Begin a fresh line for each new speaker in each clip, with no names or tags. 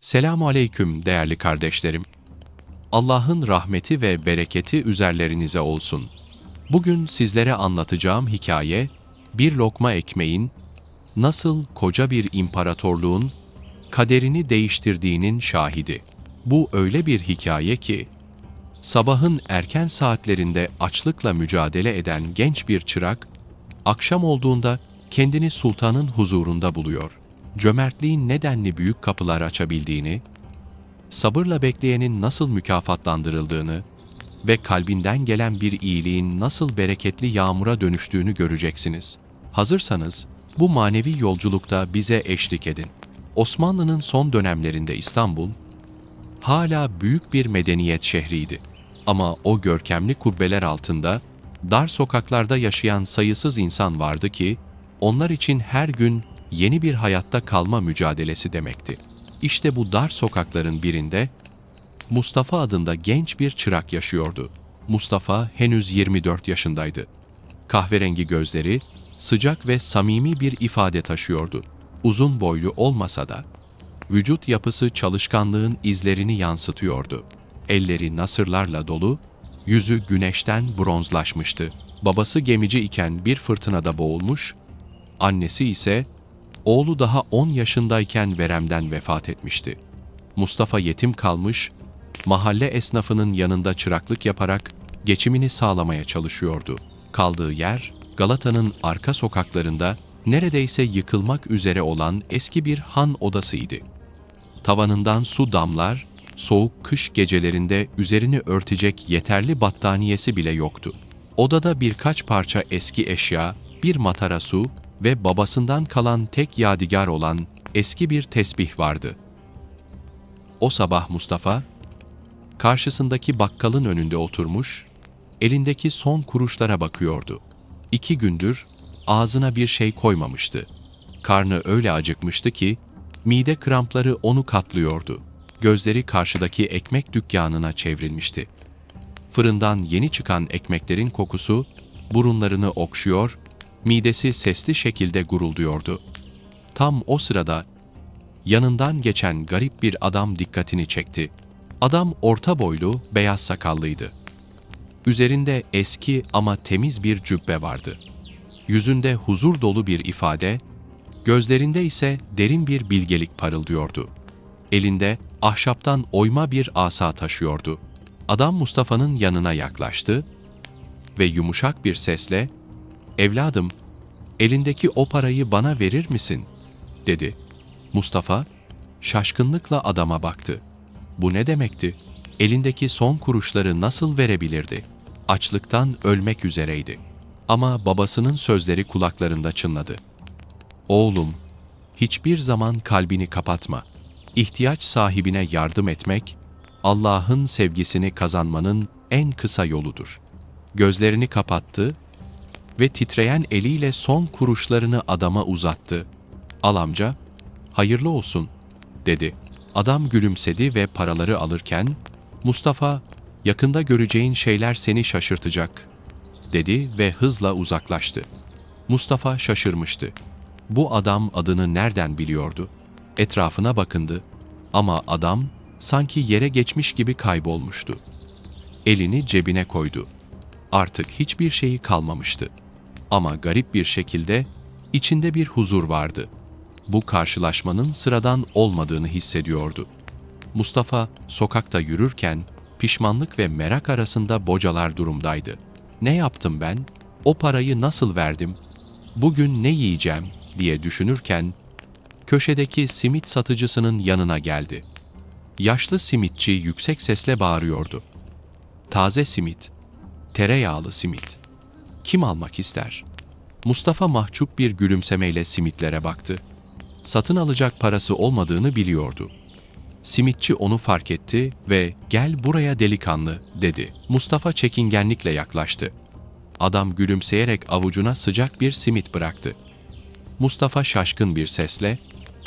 Selamun aleyküm değerli kardeşlerim. Allah'ın rahmeti ve bereketi üzerlerinize olsun. Bugün sizlere anlatacağım hikaye, bir lokma ekmeğin nasıl koca bir imparatorluğun kaderini değiştirdiğinin şahidi. Bu öyle bir hikaye ki, sabahın erken saatlerinde açlıkla mücadele eden genç bir çırak, akşam olduğunda kendini sultanın huzurunda buluyor. Cömertliğin nedenli büyük kapılar açabildiğini, sabırla bekleyenin nasıl mükafatlandırıldığını ve kalbinden gelen bir iyiliğin nasıl bereketli yağmura dönüştüğünü göreceksiniz. Hazırsanız bu manevi yolculukta bize eşlik edin. Osmanlı'nın son dönemlerinde İstanbul hala büyük bir medeniyet şehriydi. Ama o görkemli kubbeler altında dar sokaklarda yaşayan sayısız insan vardı ki onlar için her gün yeni bir hayatta kalma mücadelesi demekti. İşte bu dar sokakların birinde Mustafa adında genç bir çırak yaşıyordu. Mustafa henüz 24 yaşındaydı. Kahverengi gözleri sıcak ve samimi bir ifade taşıyordu. Uzun boylu olmasa da vücut yapısı çalışkanlığın izlerini yansıtıyordu. Elleri nasırlarla dolu, yüzü güneşten bronzlaşmıştı. Babası gemici iken bir fırtınada boğulmuş, annesi ise oğlu daha 10 yaşındayken veremden vefat etmişti. Mustafa yetim kalmış, mahalle esnafının yanında çıraklık yaparak geçimini sağlamaya çalışıyordu. Kaldığı yer, Galata'nın arka sokaklarında neredeyse yıkılmak üzere olan eski bir han odasıydı. Tavanından su damlar, soğuk kış gecelerinde üzerini örtecek yeterli battaniyesi bile yoktu. Odada birkaç parça eski eşya, bir matara su ve babasından kalan tek yadigar olan eski bir tesbih vardı. O sabah Mustafa, karşısındaki bakkalın önünde oturmuş, elindeki son kuruşlara bakıyordu. 2 gündür ağzına bir şey koymamıştı. Karnı öyle acıkmıştı ki, mide krampları onu katlıyordu. Gözleri karşıdaki ekmek dükkanına çevrilmişti. Fırından yeni çıkan ekmeklerin kokusu burunlarını okşuyor, midesi sesli şekilde gurulduyordu. Tam o sırada yanından geçen garip bir adam dikkatini çekti. Adam orta boylu, beyaz sakallıydı. Üzerinde eski ama temiz bir cübbe vardı. Yüzünde huzur dolu bir ifade, gözlerinde ise derin bir bilgelik parıldıyordu. Elinde ahşaptan oyma bir asa taşıyordu. Adam Mustafa'nın yanına yaklaştı ve yumuşak bir sesle, "Evladım, elindeki o parayı bana verir misin?" dedi. Mustafa şaşkınlıkla adama baktı. Bu ne demekti? Elindeki son kuruşları nasıl verebilirdi? Açlıktan ölmek üzereydi. Ama babasının sözleri kulaklarında çınladı. "Oğlum, hiçbir zaman kalbini kapatma. İhtiyaç sahibine yardım etmek, Allah'ın sevgisini kazanmanın en kısa yoludur." Gözlerini kapattı ve titreyen eliyle son kuruşlarını adama uzattı. "Al amca, hayırlı olsun," dedi. Adam gülümsedi ve paraları alırken, "Mustafa, yakında göreceğin şeyler seni şaşırtacak," dedi ve hızla uzaklaştı. Mustafa şaşırmıştı. Bu adam adını nereden biliyordu? Etrafına bakındı ama adam sanki yere geçmiş gibi kaybolmuştu. Elini cebine koydu. Artık hiçbir şeyi kalmamıştı. Ama garip bir şekilde içinde bir huzur vardı. Bu karşılaşmanın sıradan olmadığını hissediyordu. Mustafa sokakta yürürken pişmanlık ve merak arasında bocalar durumdaydı. "Ne yaptım ben? O parayı nasıl verdim? Bugün ne yiyeceğim?" diye düşünürken köşedeki simit satıcısının yanına geldi. Yaşlı simitçi yüksek sesle bağırıyordu. "Taze simit, tereyağlı simit. Kim almak ister?" Mustafa mahcup bir gülümsemeyle simitlere baktı. Satın alacak parası olmadığını biliyordu. Simitçi onu fark etti ve "Gel buraya delikanlı," dedi. Mustafa çekingenlikle yaklaştı. Adam gülümseyerek avucuna sıcak bir simit bıraktı. Mustafa şaşkın bir sesle,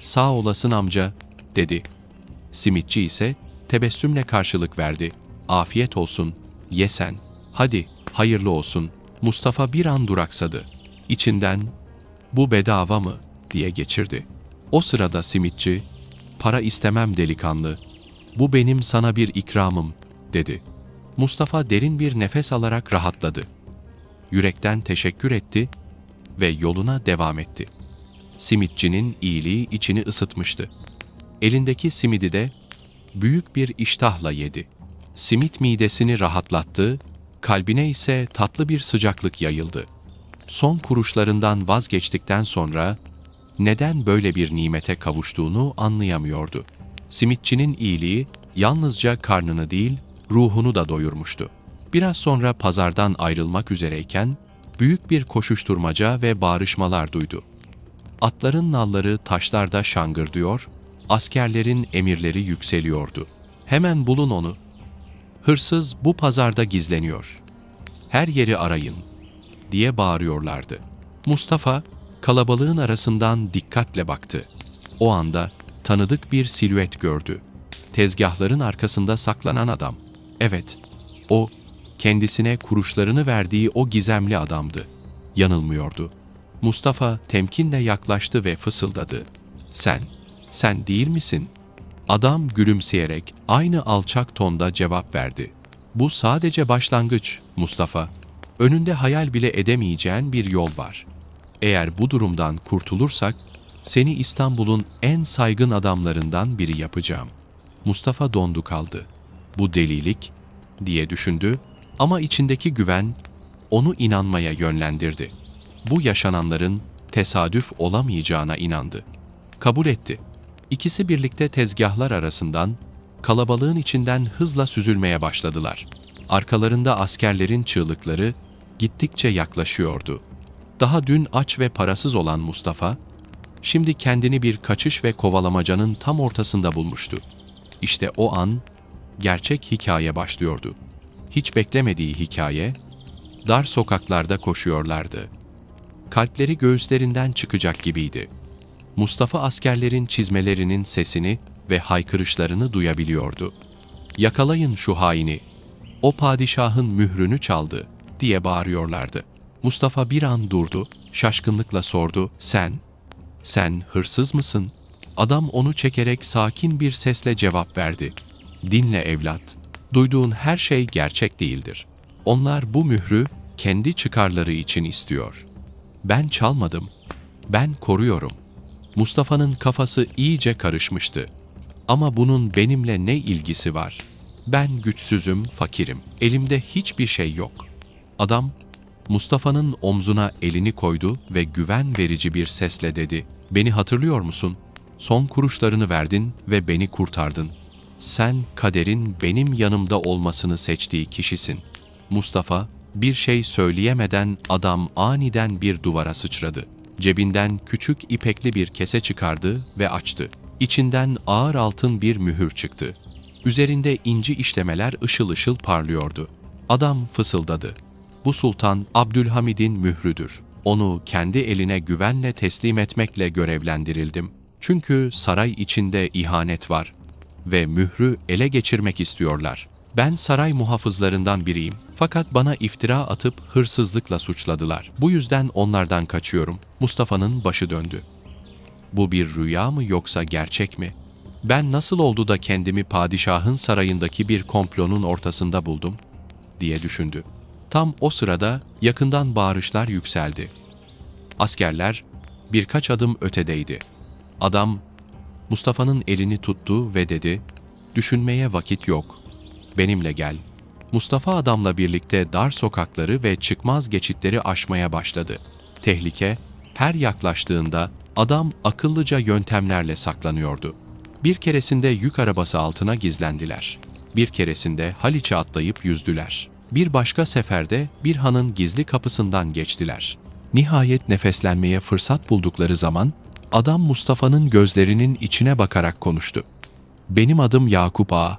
"Sağ olasın amca," dedi. Simitçi ise tebessümle karşılık verdi. "Afiyet olsun, ye sen. Hadi, hayırlı olsun." Mustafa bir an duraksadı. İçinden, "Bu bedava mı?" diye geçirdi. O sırada simitçi, "Para istemem delikanlı. Bu benim sana bir ikramım," dedi. Mustafa derin bir nefes alarak rahatladı. Yürekten teşekkür etti ve yoluna devam etti. Simitçinin iyiliği içini ısıtmıştı. Elindeki simidi de büyük bir iştahla yedi. Simit midesini rahatlattı, kalbine ise tatlı bir sıcaklık yayıldı. Son kuruşlarından vazgeçtikten sonra neden böyle bir nimete kavuştuğunu anlayamıyordu. Simitçinin iyiliği yalnızca karnını değil, ruhunu da doyurmuştu. Biraz sonra pazardan ayrılmak üzereyken büyük bir koşuşturmaca ve bağrışmalar duydu. Atların nalları taşlarda şangırdıyor, askerlerin emirleri yükseliyordu. "Hemen bulun onu. Hırsız bu pazarda gizleniyor. Her yeri arayın," diye bağırıyorlardı. Mustafa kalabalığın arasından dikkatle baktı. O anda tanıdık bir silüet gördü. Tezgahların arkasında saklanan adam. Evet, o kendisine kuruşlarını verdiği o gizemli adamdı. Yanılmıyordu. Mustafa temkinle yaklaştı ve fısıldadı. Sen değil misin?" Adam gülümseyerek aynı alçak tonda cevap verdi. "Bu sadece başlangıç Mustafa. Önünde hayal bile edemeyeceğin bir yol var. Eğer bu durumdan kurtulursak, seni İstanbul'un en saygın adamlarından biri yapacağım." Mustafa dondu kaldı. "Bu delilik," diye düşündü ama içindeki güven onu inanmaya yönlendirdi. Bu yaşananların tesadüf olamayacağına inandı. Kabul etti. İkisi birlikte tezgahlar arasından, kalabalığın içinden hızla süzülmeye başladılar. Arkalarında askerlerin çığlıkları gittikçe yaklaşıyordu. Daha dün aç ve parasız olan Mustafa, şimdi kendini bir kaçış ve kovalamacanın tam ortasında bulmuştu. İşte o an gerçek hikaye başlıyordu. Hiç beklemediği hikaye, dar sokaklarda koşuyorlardı. Kalpleri göğüslerinden çıkacak gibiydi. Mustafa askerlerin çizmelerinin sesini ve haykırışlarını duyabiliyordu. "Yakalayın şu haini, o padişahın mührünü çaldı," diye bağırıyorlardı. Mustafa bir an durdu, şaşkınlıkla sordu, Sen hırsız mısın?" Adam onu çekerek sakin bir sesle cevap verdi. "Dinle evlat, duyduğun her şey gerçek değildir. Onlar bu mührü kendi çıkarları için istiyor. Ben çalmadım, ben koruyorum." Mustafa'nın kafası iyice karışmıştı. "Ama bunun benimle ne ilgisi var? Ben güçsüzüm, fakirim. Elimde hiçbir şey yok." Adam, Mustafa'nın omzuna elini koydu ve güven verici bir sesle dedi, "Beni hatırlıyor musun? Son kuruşlarını verdin ve beni kurtardın. Sen kaderin benim yanımda olmasını seçtiği kişisin." Mustafa bir şey söyleyemeden adam aniden bir duvara sıçradı. Cebinden küçük ipekli bir kese çıkardı ve açtı. İçinden ağır altın bir mühür çıktı. Üzerinde inci işlemeler ışıl ışıl parlıyordu. Adam fısıldadı. "Bu Sultan Abdülhamid'in mührüdür. Onu kendi eline güvenle teslim etmekle görevlendirildim. Çünkü saray içinde ihanet var ve mührü ele geçirmek istiyorlar. Ben saray muhafızlarından biriyim. Fakat bana iftira atıp hırsızlıkla suçladılar. Bu yüzden onlardan kaçıyorum." Mustafa'nın başı döndü. Bu bir rüya mı yoksa gerçek mi? Ben nasıl oldu da kendimi padişahın sarayındaki bir komplonun ortasında buldum, diye düşündü. Tam o sırada yakından bağırışlar yükseldi. Askerler birkaç adım ötedeydi. Adam Mustafa'nın elini tuttu ve dedi, "Düşünmeye vakit yok. Benimle gel." Mustafa adamla birlikte dar sokakları ve çıkmaz geçitleri aşmaya başladı. Tehlike her yaklaştığında adam akıllıca yöntemlerle saklanıyordu. Bir keresinde yük arabası altına gizlendiler. Bir keresinde Haliç'e atlayıp yüzdüler. Bir başka seferde bir hanın gizli kapısından geçtiler. Nihayet nefeslenmeye fırsat buldukları zaman adam Mustafa'nın gözlerinin içine bakarak konuştu. "Benim adım Yakup Ağa.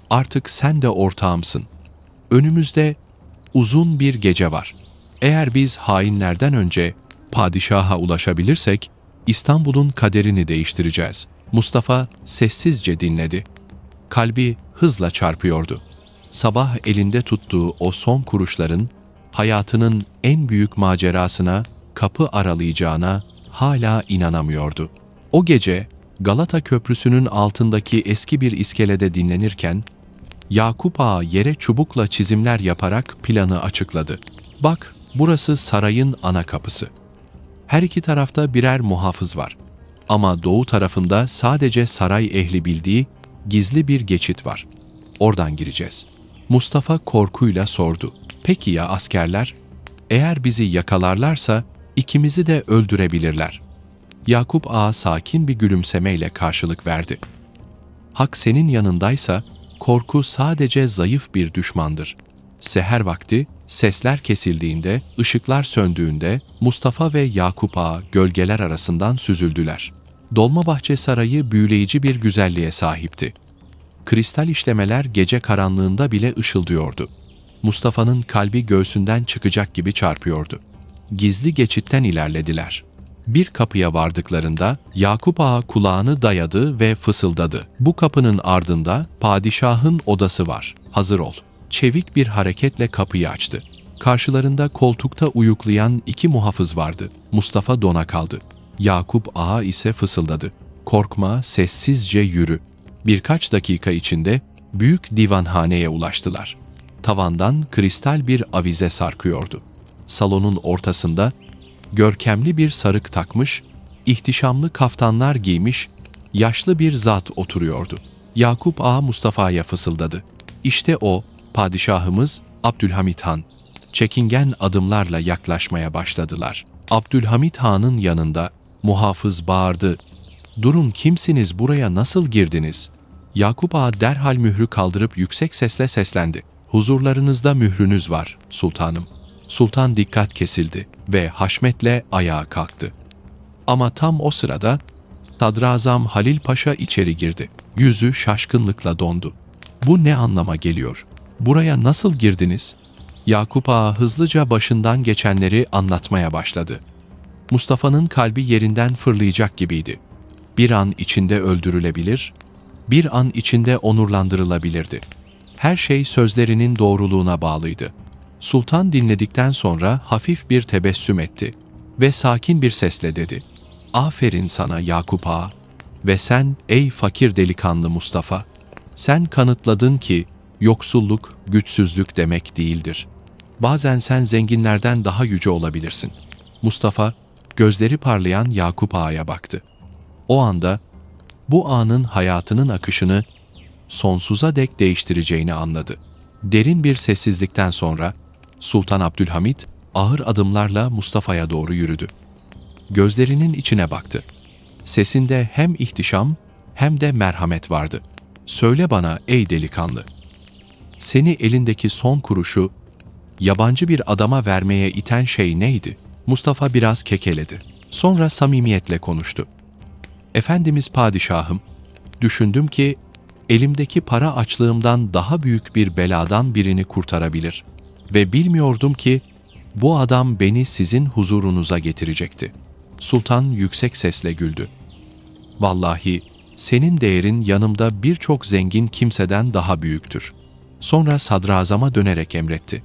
Artık sen de ortağımsın. Önümüzde uzun bir gece var. Eğer biz hainlerden önce padişaha ulaşabilirsek İstanbul'un kaderini değiştireceğiz." Mustafa sessizce dinledi. Kalbi hızla çarpıyordu. Sabah elinde tuttuğu o son kuruşların hayatının en büyük macerasına kapı aralayacağına hala inanamıyordu. O gece Galata Köprüsü'nün altındaki eski bir iskelede dinlenirken, Yakup Ağa yere çubukla çizimler yaparak planı açıkladı. Bak, burası sarayın ana kapısı. Her iki tarafta birer muhafız var. Ama doğu tarafında sadece saray ehli bildiği gizli bir geçit var. Oradan gireceğiz. Mustafa korkuyla sordu. Peki ya askerler? Eğer bizi yakalarlarsa ikimizi de öldürebilirler. Yakup Ağa sakin bir gülümsemeyle karşılık verdi. Hak senin yanındaysa korku sadece zayıf bir düşmandır. Seher vakti sesler kesildiğinde, ışıklar söndüğünde Mustafa ve Yakup Ağa gölgeler arasından süzüldüler. Dolmabahçe Sarayı büyüleyici bir güzelliğe sahipti. Kristal işlemeler gece karanlığında bile ışıldıyordu. Mustafa'nın kalbi göğsünden çıkacak gibi çarpıyordu. Gizli geçitten ilerlediler. Bir kapıya vardıklarında Yakup Ağa kulağını dayadı ve fısıldadı. Bu kapının ardında padişahın odası var. Hazır ol. Çevik bir hareketle kapıyı açtı. Karşılarında koltukta uyuklayan iki muhafız vardı. Mustafa dona kaldı. Yakup Ağa ise fısıldadı. Korkma, sessizce yürü. Birkaç dakika içinde büyük divanhaneye ulaştılar. Tavandan kristal bir avize sarkıyordu. Salonun ortasında görkemli bir sarık takmış, ihtişamlı kaftanlar giymiş, yaşlı bir zat oturuyordu. Yakup Ağa Mustafa'ya fısıldadı. İşte o, padişahımız Abdülhamit Han. Çekingen adımlarla yaklaşmaya başladılar. Abdülhamit Han'ın yanında muhafız bağırdı. Durun, kimsiniz, buraya nasıl girdiniz? Yakup Ağa derhal mührü kaldırıp yüksek sesle seslendi. Huzurlarınızda mührünüz var, sultanım. Sultan dikkat kesildi ve haşmetle ayağa kalktı. Ama tam o sırada Sadrazam Halil Paşa içeri girdi. Yüzü şaşkınlıkla dondu. Bu ne anlama geliyor? Buraya nasıl girdiniz? Yakup Ağa hızlıca başından geçenleri anlatmaya başladı. Mustafa'nın kalbi yerinden fırlayacak gibiydi. Bir an içinde öldürülebilir, bir an içinde onurlandırılabilirdi. Her şey sözlerinin doğruluğuna bağlıydı. Sultan dinledikten sonra hafif bir tebessüm etti ve sakin bir sesle dedi. Aferin sana Yakup Ağa ve sen ey fakir delikanlı Mustafa. Sen kanıtladın ki yoksulluk, güçsüzlük demek değildir. Bazen sen zenginlerden daha yüce olabilirsin. Mustafa, gözleri parlayan Yakup Ağa'ya baktı. O anda bu anın hayatının akışını sonsuza dek değiştireceğini anladı. Derin bir sessizlikten sonra Sultan Abdülhamit ağır adımlarla Mustafa'ya doğru yürüdü. Gözlerinin içine baktı. Sesinde hem ihtişam hem de merhamet vardı. Söyle bana ey delikanlı, seni elindeki son kuruşu yabancı bir adama vermeye iten şey neydi? Mustafa biraz kekeledi. Sonra samimiyetle konuştu. Efendimiz padişahım, düşündüm ki elimdeki para açlığımdan daha büyük bir beladan birini kurtarabilir ve bilmiyordum ki bu adam beni sizin huzurunuza getirecekti. Sultan yüksek sesle güldü. Vallahi senin değerin yanımda birçok zengin kimseden daha büyüktür. Sonra sadrazama dönerek emretti.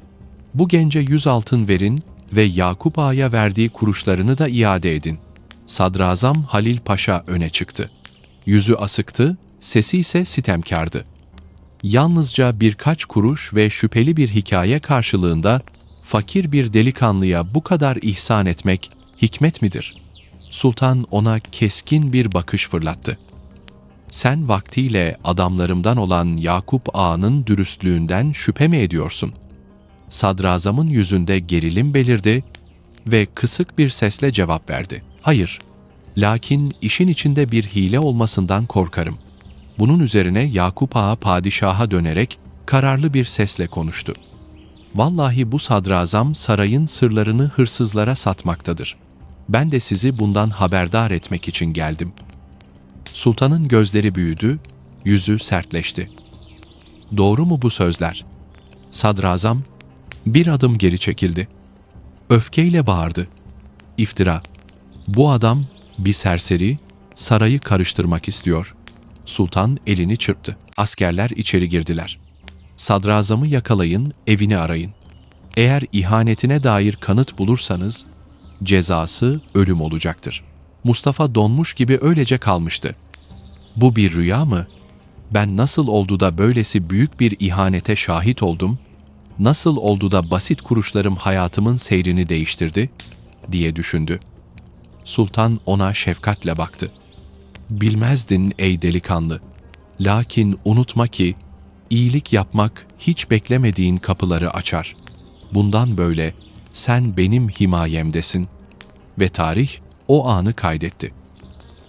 Bu gence 100 altın verin ve Yakup Ağa'ya verdiği kuruşlarını da iade edin. Sadrazam Halil Paşa öne çıktı. Yüzü asıktı, sesi ise sitemkardı. Yalnızca birkaç kuruş ve şüpheli bir hikaye karşılığında fakir bir delikanlıya bu kadar ihsan etmek hikmet midir? Sultan ona keskin bir bakış fırlattı. Sen vaktiyle adamlarımdan olan Yakup Ağa'nın dürüstlüğünden şüphe mi ediyorsun? Sadrazamın yüzünde gerilim belirdi ve kısık bir sesle cevap verdi. Hayır, lakin işin içinde bir hile olmasından korkarım. Bunun üzerine Yakup Ağa padişaha dönerek kararlı bir sesle konuştu. Vallahi bu sadrazam sarayın sırlarını hırsızlara satmaktadır. Ben de sizi bundan haberdar etmek için geldim. Sultanın gözleri büyüdü, yüzü sertleşti. Doğru mu bu sözler? Sadrazam bir adım geri çekildi. Öfkeyle bağırdı. İftira! Bu adam bir serseri, sarayı karıştırmak istiyor. Sultan elini çırptı. Askerler içeri girdiler. Sadrazamı yakalayın, evini arayın. Eğer ihanetine dair kanıt bulursanız, cezası ölüm olacaktır. Mustafa donmuş gibi öylece kalmıştı. Bu bir rüya mı? Ben nasıl oldu da böylesi büyük bir ihanete şahit oldum? Nasıl oldu da basit kuruşlarım hayatımın seyrini değiştirdi?" diye düşündü. Sultan ona şefkatle baktı. "Bilmezdin ey delikanlı. Lakin unutma ki iyilik yapmak hiç beklemediğin kapıları açar. Bundan böyle sen benim himayemdesin." Ve tarih o anı kaydetti.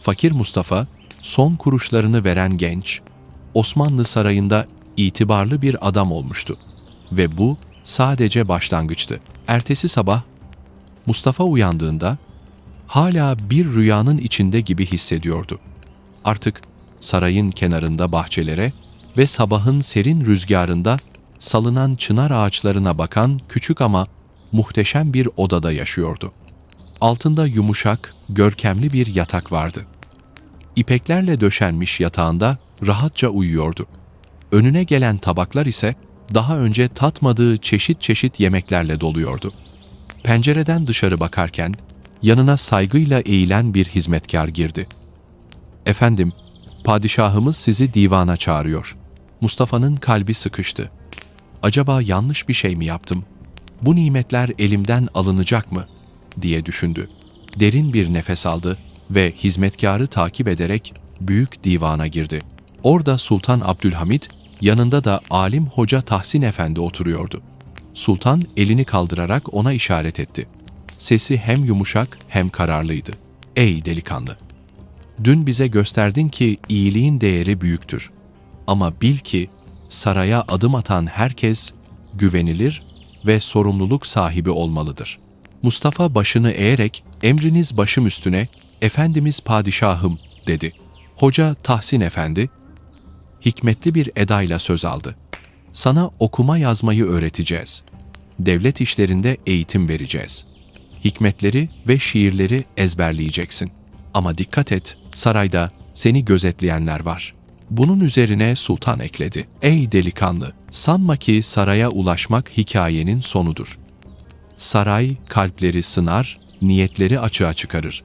Fakir Mustafa, son kuruşlarını veren genç, Osmanlı sarayında itibarlı bir adam olmuştu. Ve bu sadece başlangıçtı. Ertesi sabah Mustafa uyandığında hala bir rüyanın içinde gibi hissediyordu. Artık sarayın kenarında bahçelere ve sabahın serin rüzgarında salınan çınar ağaçlarına bakan küçük ama muhteşem bir odada yaşıyordu. Altında yumuşak, görkemli bir yatak vardı. İpeklerle döşenmiş yatağında rahatça uyuyordu. Önüne gelen tabaklar ise daha önce tatmadığı çeşit çeşit yemeklerle doluyordu. Pencereden dışarı bakarken yanına saygıyla eğilen bir hizmetkar girdi. "Efendim, padişahımız sizi divana çağırıyor." Mustafa'nın kalbi sıkıştı. "Acaba yanlış bir şey mi yaptım? Bu nimetler elimden alınacak mı?" diye düşündü. Derin bir nefes aldı ve hizmetkarı takip ederek büyük divana girdi. Orada Sultan Abdülhamit, yanında da alim Hoca Tahsin Efendi oturuyordu. Sultan elini kaldırarak ona işaret etti. Sesi hem yumuşak hem kararlıydı. "Ey delikanlı! Dün bize gösterdin ki iyiliğin değeri büyüktür. Ama bil ki saraya adım atan herkes güvenilir ve sorumluluk sahibi olmalıdır." Mustafa başını eğerek "Emriniz başım üstüne, Efendimiz padişahım" dedi. Hoca Tahsin Efendi hikmetli bir edayla söz aldı. "Sana okuma yazmayı öğreteceğiz. Devlet işlerinde eğitim vereceğiz. Hikmetleri ve şiirleri ezberleyeceksin. Ama dikkat et, sarayda seni gözetleyenler var." Bunun üzerine sultan ekledi. "Ey delikanlı, sanma ki saraya ulaşmak hikayenin sonudur. Saray kalpleri sınar, niyetleri açığa çıkarır."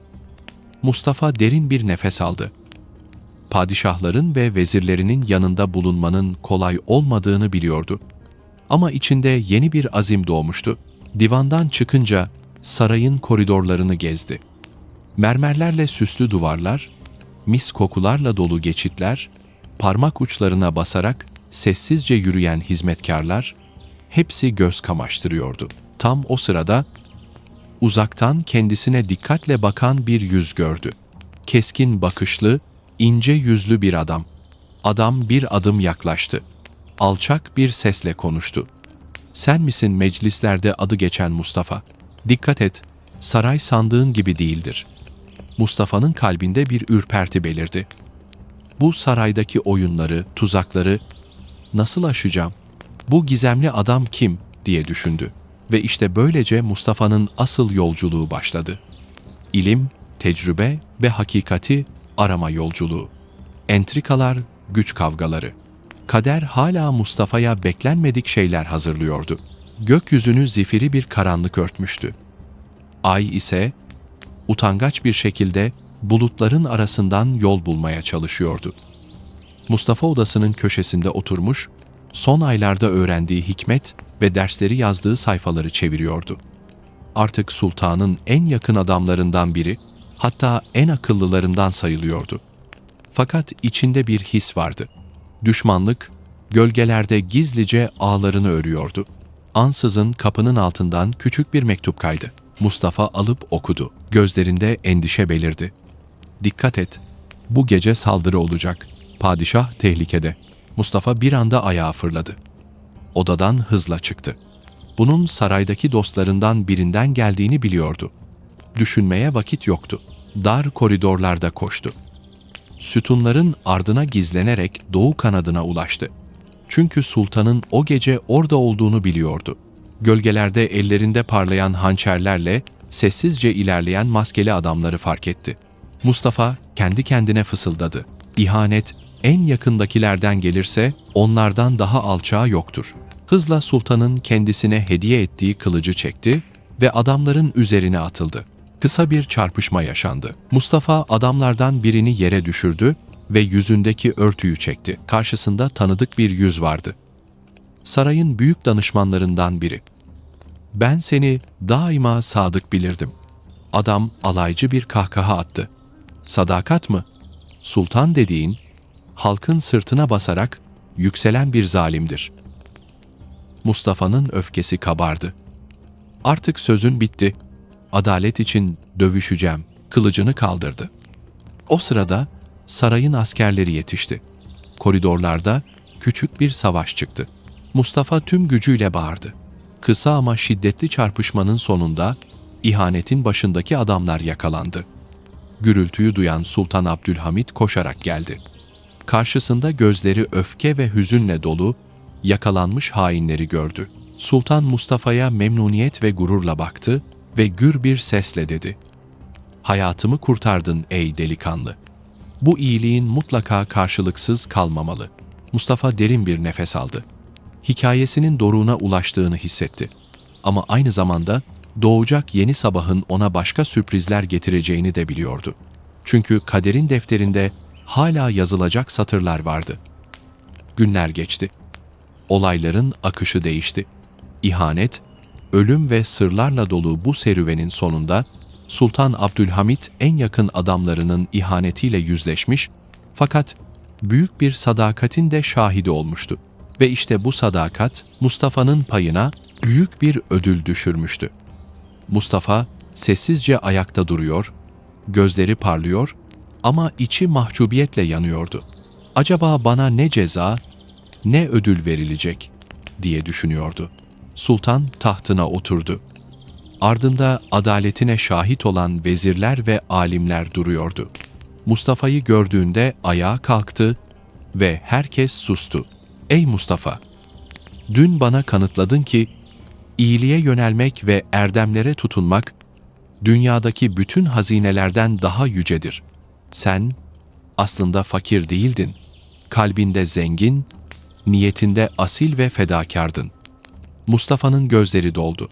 Mustafa derin bir nefes aldı. Padişahların ve vezirlerinin yanında bulunmanın kolay olmadığını biliyordu. Ama içinde yeni bir azim doğmuştu. Divandan çıkınca sarayın koridorlarını gezdi. Mermerlerle süslü duvarlar, mis kokularla dolu geçitler, parmak uçlarına basarak sessizce yürüyen hizmetkarlar, hepsi göz kamaştırıyordu. Tam o sırada uzaktan kendisine dikkatle bakan bir yüz gördü. Keskin bakışlı, ince yüzlü bir adam. Adam bir adım yaklaştı. Alçak bir sesle konuştu. "Sen misin meclislerde adı geçen Mustafa? Dikkat et, saray sandığın gibi değildir." Mustafa'nın kalbinde bir ürperti belirdi. Bu saraydaki oyunları, tuzakları nasıl aşacağım? Bu gizemli adam kim diye düşündü. Ve işte böylece Mustafa'nın asıl yolculuğu başladı. İlim, tecrübe ve hakikati arama yolculuğu. Entrikalar, güç kavgaları. Kader hala Mustafa'ya beklenmedik şeyler hazırlıyordu. Gökyüzünü zifiri bir karanlık örtmüştü. Ay ise utangaç bir şekilde bulutların arasından yol bulmaya çalışıyordu. Mustafa odasının köşesinde oturmuş, son aylarda öğrendiği hikmet ve dersleri yazdığı sayfaları çeviriyordu. Artık sultanın en yakın adamlarından biri, hatta en akıllılarından sayılıyordu. Fakat içinde bir his vardı. Düşmanlık, gölgelerde gizlice ağlarını örüyordu. Ansızın kapının altından küçük bir mektup kaydı. Mustafa alıp okudu. Gözlerinde endişe belirdi. "Dikkat et, bu gece saldırı olacak. Padişah tehlikede." Mustafa bir anda ayağa fırladı. Odadan hızla çıktı. Bunun saraydaki dostlarından birinden geldiğini biliyordu. Düşünmeye vakit yoktu. Dar koridorlarda koştu. Sütunların ardına gizlenerek doğu kanadına ulaştı. Çünkü sultanın o gece orada olduğunu biliyordu. Gölgelerde ellerinde parlayan hançerlerle sessizce ilerleyen maskeli adamları fark etti. Mustafa kendi kendine fısıldadı. "İhanet en yakındakilerden gelirse onlardan daha alçağı yoktur." Hızla sultanın kendisine hediye ettiği kılıcı çekti ve adamların üzerine atıldı. Kısa bir çarpışma yaşandı. Mustafa adamlardan birini yere düşürdü ve yüzündeki örtüyü çekti. Karşısında tanıdık bir yüz vardı. Sarayın büyük danışmanlarından biri. "Ben seni daima sadık bilirdim." Adam alaycı bir kahkaha attı. "Sadakat mı? Sultan dediğin, halkın sırtına basarak yükselen bir zalimdir." Mustafa'nın öfkesi kabardı. "Artık sözün bitti. Adalet için dövüşeceğim." Kılıcını kaldırdı. O sırada sarayın askerleri yetişti. Koridorlarda küçük bir savaş çıktı. Mustafa tüm gücüyle bağırdı. Kısa ama şiddetli çarpışmanın sonunda ihanetin başındaki adamlar yakalandı. Gürültüyü duyan Sultan Abdülhamit koşarak geldi. Karşısında gözleri öfke ve hüzünle dolu yakalanmış hainleri gördü. Sultan Mustafa'ya memnuniyet ve gururla baktı ve gür bir sesle dedi: "Hayatımı kurtardın ey delikanlı. Bu iyiliğin mutlaka karşılıksız kalmamalı." Mustafa derin bir nefes aldı. Hikayesinin doruğuna ulaştığını hissetti. Ama aynı zamanda doğacak yeni sabahın ona başka sürprizler getireceğini de biliyordu. Çünkü kaderin defterinde hala yazılacak satırlar vardı. Günler geçti. Olayların akışı değişti. İhanet, ölüm ve sırlarla dolu bu serüvenin sonunda Sultan Abdülhamit en yakın adamlarının ihanetiyle yüzleşmiş, fakat büyük bir sadakatin de şahidi olmuştu. Ve işte bu sadakat Mustafa'nın payına büyük bir ödül düşürmüştü. Mustafa sessizce ayakta duruyor, gözleri parlıyor ama içi mahcubiyetle yanıyordu. "Acaba bana ne ceza, ne ödül verilecek?" diye düşünüyordu. Sultan tahtına oturdu. Ardında adaletine şahit olan vezirler ve alimler duruyordu. Mustafa'yı gördüğünde ayağa kalktı ve herkes sustu. "Ey Mustafa! Dün bana kanıtladın ki iyiliğe yönelmek ve erdemlere tutunmak dünyadaki bütün hazinelerden daha yücedir. Sen aslında fakir değildin. Kalbinde zengin, niyetinde asil ve fedakardın." Mustafa'nın gözleri doldu.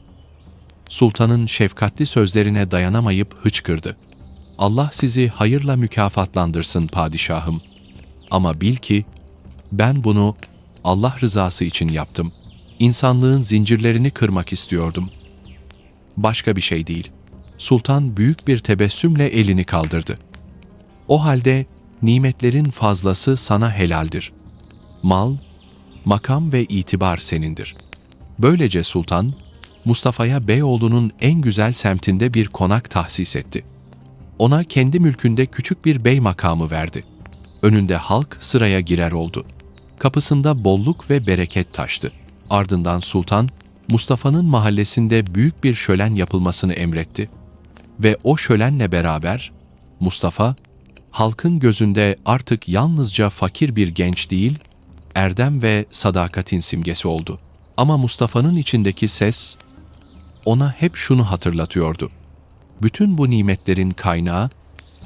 Sultanın şefkatli sözlerine dayanamayıp hıçkırdı. "Allah sizi hayırla mükafatlandırsın padişahım. Ama bil ki ben bunu Allah rızası için yaptım. İnsanlığın zincirlerini kırmak istiyordum. Başka bir şey değil." Sultan büyük bir tebessümle elini kaldırdı. "O halde nimetlerin fazlası sana helaldir. Mal, makam ve itibar senindir." Böylece sultan, Mustafa'ya Beyoğlu'nun en güzel semtinde bir konak tahsis etti. Ona kendi mülkünde küçük bir bey makamı verdi. Önünde halk sıraya girer oldu. Kapısında bolluk ve bereket taştı. Ardından sultan, Mustafa'nın mahallesinde büyük bir şölen yapılmasını emretti. Ve o şölenle beraber Mustafa, halkın gözünde artık yalnızca fakir bir genç değil, erdem ve sadakatin simgesi oldu. Ama Mustafa'nın içindeki ses ona hep şunu hatırlatıyordu: bütün bu nimetlerin kaynağı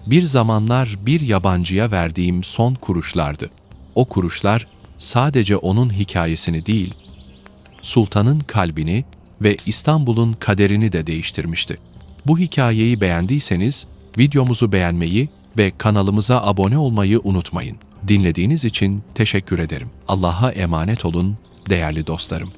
bir zamanlar bir yabancıya verdiğim son kuruşlardı. O kuruşlar sadece onun hikayesini değil, sultanın kalbini ve İstanbul'un kaderini de değiştirmişti. Bu hikayeyi beğendiyseniz videomuzu beğenmeyi ve kanalımıza abone olmayı unutmayın. Dinlediğiniz için teşekkür ederim. Allah'a emanet olun değerli dostlarım.